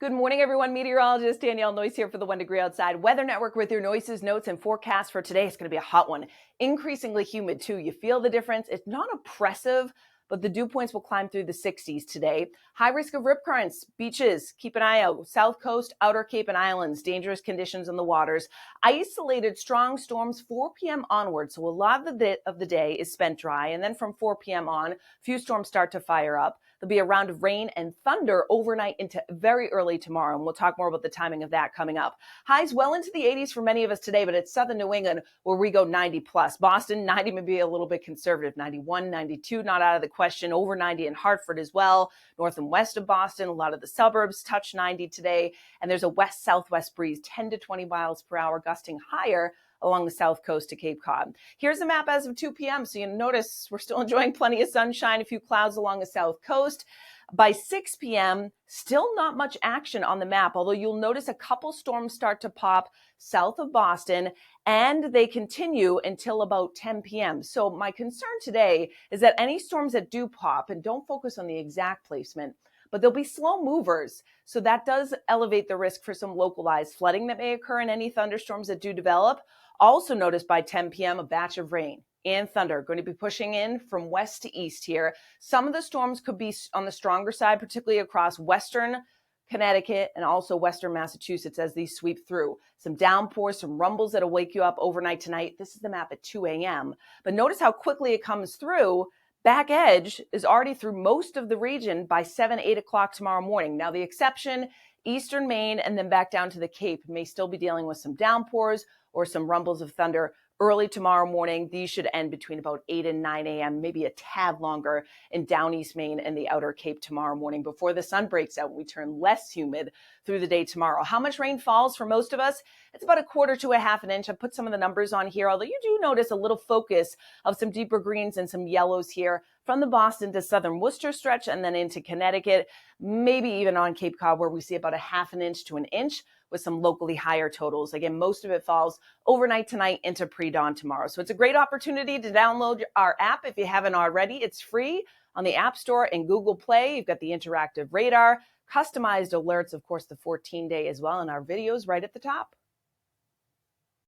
Good morning, everyone. Meteorologist Danielle Noyes here for the 1 Degree Outside Weather Network with your Noyes notes and forecast for today. It's going to be a hot one, increasingly humid too. You feel the difference. It's not oppressive, but the dew points will climb through the 60s today. High risk of rip currents, beaches, keep an eye out. South coast, outer Cape and islands, dangerous conditions in the waters. Isolated strong storms 4 p.m. onward. So a lot of the day is spent dry. And then from 4 p.m. on, a few storms start to fire up. There'll be a round of rain and thunder overnight into very early tomorrow, and we'll talk more about the timing of that coming up. Highs well into the 80s for many of us today, but it's southern New England where we go 90 plus. Boston, 90 may be a little bit conservative. 91, 92, not out of the question. Over 90 in Hartford as well. North and west of Boston, a lot of the suburbs touch 90 today, and there's a west-southwest breeze, 10 to 20 miles per hour, gusting higher along the south coast to Cape Cod. Here's the map as of 2 p.m. So you notice we're still enjoying plenty of sunshine, a few clouds along the south coast. By 6 p.m., still not much action on the map, although you'll notice a couple storms start to pop south of Boston, and they continue until about 10 p.m. So my concern today is that any storms that do pop, and don't focus on the exact placement, but they'll be slow movers. So that does elevate the risk for some localized flooding that may occur in any thunderstorms that do develop. Also notice by 10 p.m. a batch of rain and thunder going to be pushing in from west to east here. Some of the storms could be on the stronger side, particularly across western Connecticut and also western Massachusetts as these sweep through. Some downpours, some rumbles that'll wake you up overnight tonight. This is the map at 2 a.m. But notice how quickly it comes through. Back edge is already through most of the region by 7, 8 o'clock tomorrow morning. Now, the exception, eastern Maine and then back down to the Cape may still be dealing with some downpours or some rumbles of thunder early tomorrow morning. These should end between about 8 and 9 a.m., maybe a tad longer in down East Maine and the outer Cape tomorrow morning before the sun breaks out and we turn less humid through the day tomorrow. How much rain falls for most of us? It's about a quarter to a half an inch. I put some of the numbers on here, although you do notice a little focus of some deeper greens and some yellows here from the Boston to southern Worcester stretch and then into Connecticut, maybe even on Cape Cod where we see about a half an inch to an inch with some locally higher totals. Again, most of it falls overnight tonight into pre-dawn tomorrow. So it's a great opportunity to download our app if you haven't already. It's free on the App Store and Google Play. You've got the interactive radar, customized alerts, of course, the 14-day as well, and our videos right at the top.